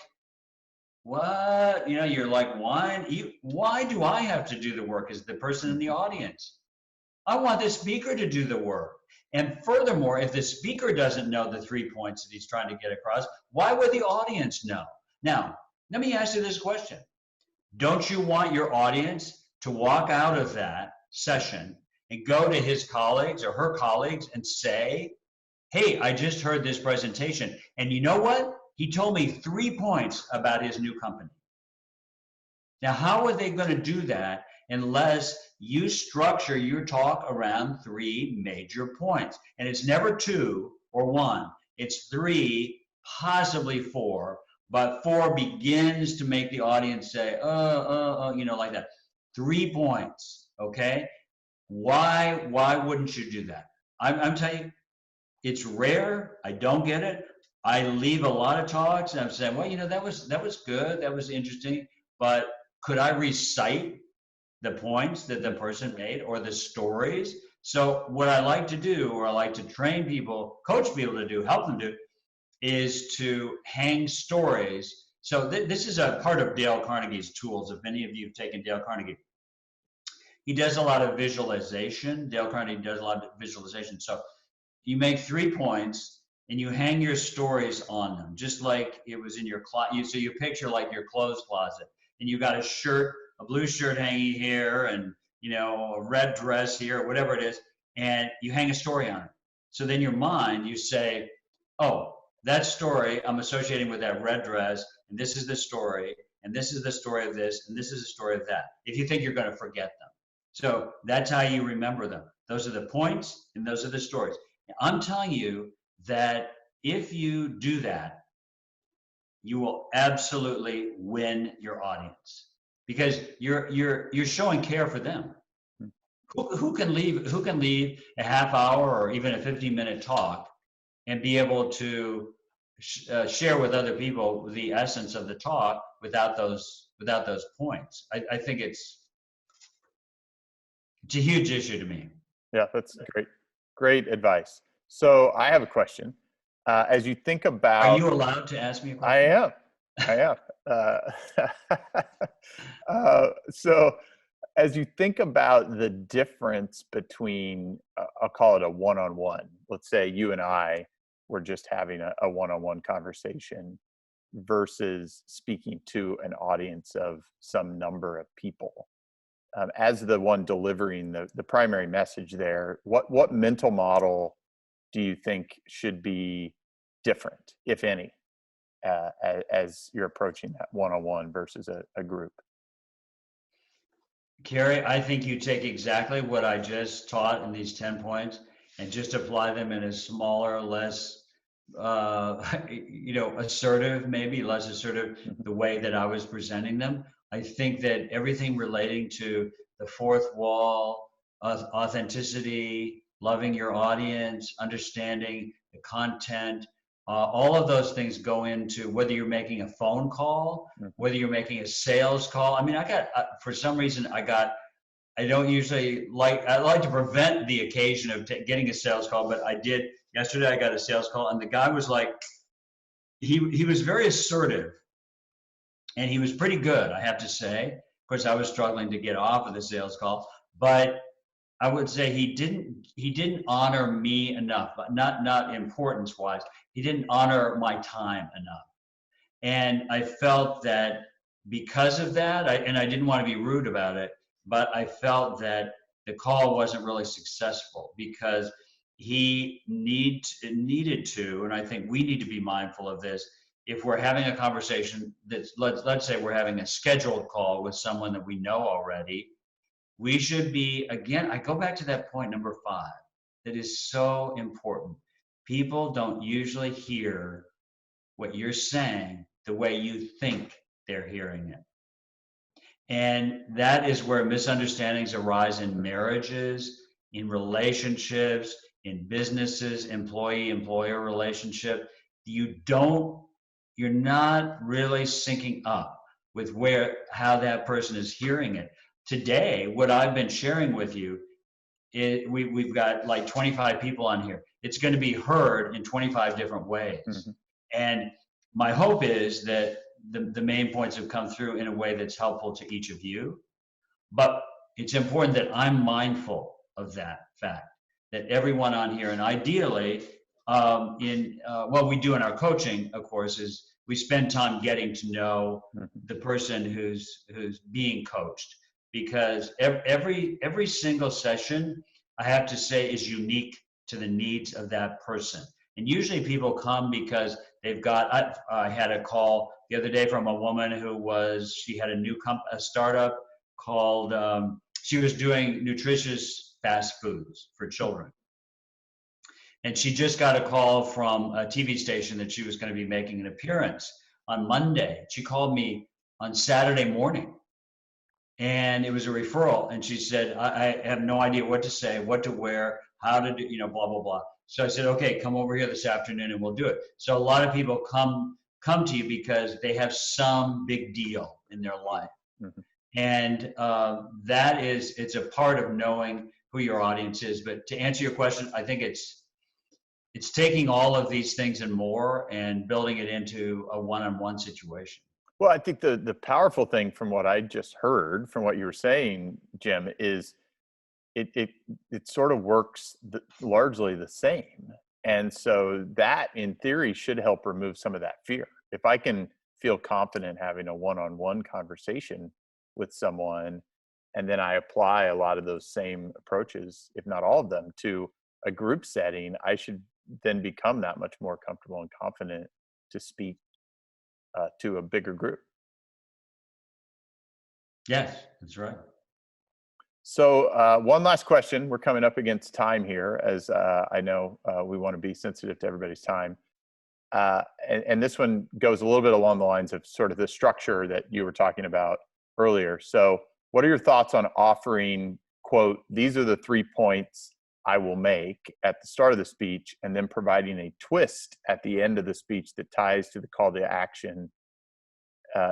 what? You're like, why do I have to do the work as the person in the audience? I want the speaker to do the work. And furthermore, if the speaker doesn't know the 3 points that he's trying to get across, why would the audience know? Now, let me ask you this question. Don't you want your audience to walk out of that session and go to his colleagues or her colleagues and say, hey, I just heard this presentation, and you know what? He told me 3 points about his new company. Now, how are they going to do that unless you structure your talk around three major points? And it's never two or one, it's three, possibly four, but four begins to make the audience say, like that. 3 points, okay? Why wouldn't you do that? I'm telling you, it's rare. I don't get it. I leave a lot of talks and I'm saying, well, that was good, that was interesting, but could I recite the points that the person made or the stories? So what I like to do, or I like to train people, coach people to do, help them do, is to hang stories. So this is a part of Dale Carnegie's tools. If any of you have taken Dale Carnegie, he does a lot of visualization. Dale Carnegie does a lot of visualization. So you make 3 points and you hang your stories on them, just like it was in your closet. So you picture like your clothes closet, and you got a shirt, a blue shirt hanging here, and a red dress here, whatever it is, and you hang a story on it. So then your mind, you say, oh, that story I'm associating with that red dress, and this is the story, and this is the story of this, and this is the story of that, if you think you're going to forget them. So that's how you remember them. Those are the points, and those are the stories. I'm telling you that if you do that, you will absolutely win your audience, because you're showing care for them. Who can leave a half hour or even a 15-minute talk and be able to share with other people the essence of the talk without those points? I think it's a huge issue to me. Yeah, that's great advice. So I have a question. As you think about, are you allowed to ask me a question? I am. So as you think about the difference between, I'll call it a one-on-one. Let's say you and I were just having a one-on-one conversation versus speaking to an audience of some number of people. As the one delivering the primary message there, what mental model do you think should be different, if any, as you're approaching that one-on-one versus a group? Carrie, I think you take exactly what I just taught in these 10 points and just apply them in a smaller, less, assertive, maybe less assertive, the way that I was presenting them. I think that everything relating to the fourth wall, authenticity, loving your audience, understanding the content, all of those things go into whether you're making a phone call, whether you're making a sales call. I mean, for some reason, I don't usually I like to prevent the occasion of getting a sales call, but I did. Yesterday, I got a sales call, and the guy was like, he was very assertive, and he was pretty good, I have to say. Of course, I was struggling to get off of the sales call, but I would say he didn't honor me enough, but not importance wise. He didn't honor my time enough. And I felt that because of that, and I didn't want to be rude about it, but I felt that the call wasn't really successful because he needed to, and I think we need to be mindful of this. If we're having a conversation let's say we're having a scheduled call with someone that we know already, we should be, again, I go back to that point number 5, that is so important. People don't usually hear what you're saying the way you think they're hearing it. And that is where misunderstandings arise in marriages, in relationships, in businesses, employee-employer relationship. You're not really syncing up with how that person is hearing it. Today, what I've been sharing with you, we've got like 25 people on here. It's going to be heard in 25 different ways. Mm-hmm. And my hope is that the main points have come through in a way that's helpful to each of you. But it's important that I'm mindful of that fact, that everyone on here, and ideally, what we do in our coaching, of course, is we spend time getting to know the person who's being coached. Because every single session, I have to say, is unique to the needs of that person. And usually people come because they've got, I had a call the other day from a woman she had a startup called, she was doing nutritious fast foods for children. And she just got a call from a TV station that she was going to be making an appearance on Monday. She called me on Saturday morning, and it was a referral. And she said, I have no idea what to say, what to wear, how to do, blah, blah, blah. So I said, okay, come over here this afternoon and we'll do it. So a lot of people come to you because they have some big deal in their life. Mm-hmm. And it's a part of knowing who your audience is. But to answer your question, I think it's taking all of these things and more and building it into a one-on-one situation. Well, I think the powerful thing from what I just heard, from what you were saying, Jim, is it sort of works largely the same. And so that, in theory, should help remove some of that fear. If I can feel confident having a one-on-one conversation with someone, and then I apply a lot of those same approaches, if not all of them, to a group setting, I should then become that much more comfortable and confident to speak to a bigger group. Yes, that's right. So one last question. We're coming up against time here, as I know we want to be sensitive to everybody's time. And this one goes a little bit along the lines of sort of the structure that you were talking about earlier. So what are your thoughts on offering, quote, these are the 3 points I will make at the start of the speech, and then providing a twist at the end of the speech that ties to the call to action?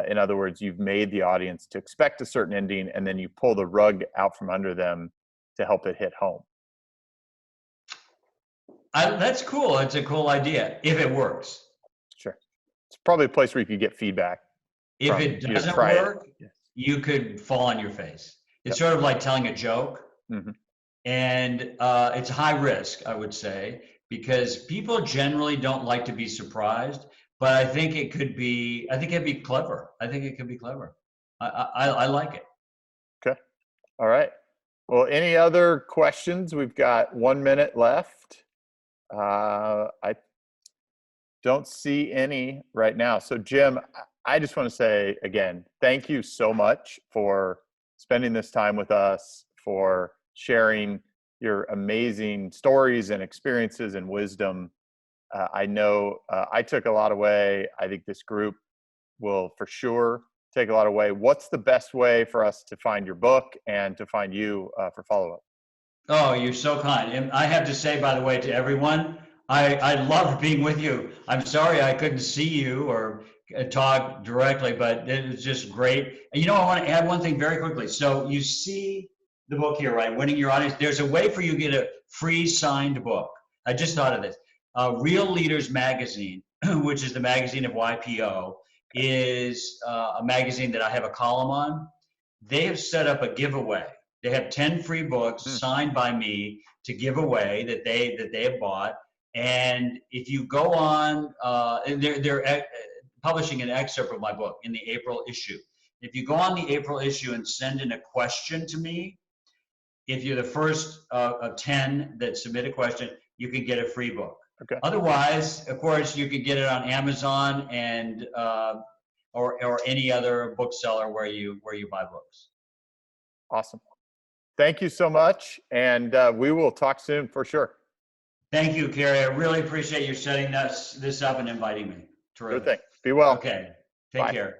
In other words, you've made the audience to expect a certain ending, and then you pull the rug out from under them to help it hit home. That's cool. It's a cool idea if it works. Sure. It's probably a place where you could get feedback. If it doesn't work, you could fall on your face. It's sort of like telling a joke. Mm-hmm. And it's high risk, I would say, because people generally don't like to be surprised. But I think it could be clever. I think it could be clever. I like it. Okay. All right. Well, any other questions? We've got 1 minute left. I don't see any right now. So Jim, I just want to say again, thank you so much for spending this time with us, for sharing your amazing stories and experiences and wisdom. I know I took a lot away. I think this group will for sure take a lot away. What's the best way for us to find your book and to find you for follow-up? Oh, you're so kind. And I have to say, by the way, to everyone, I love being with you. I'm sorry I couldn't see you or talk directly, but it was just great. And I want to add one thing very quickly. So you see the book here, right? Winning Your Audience. There's a way for you to get a free signed book. I just thought of this. Real Leaders Magazine, which is the magazine of YPO, is a magazine that I have a column on. They have set up a giveaway. They have 10 free books signed by me to give away that they have bought. And if you go on, they're publishing an excerpt of my book in the April issue. If you go on the April issue and send in a question to me, if you're the first of 10 that submit a question, you can get a free book. Okay. Otherwise, of course, you can get it on Amazon and or any other bookseller where you buy books. Awesome. Thank you so much, and we will talk soon for sure. Thank you, Kerry. I really appreciate you setting this up and inviting me. Terrific. Good thing. Be well. Okay. Take care.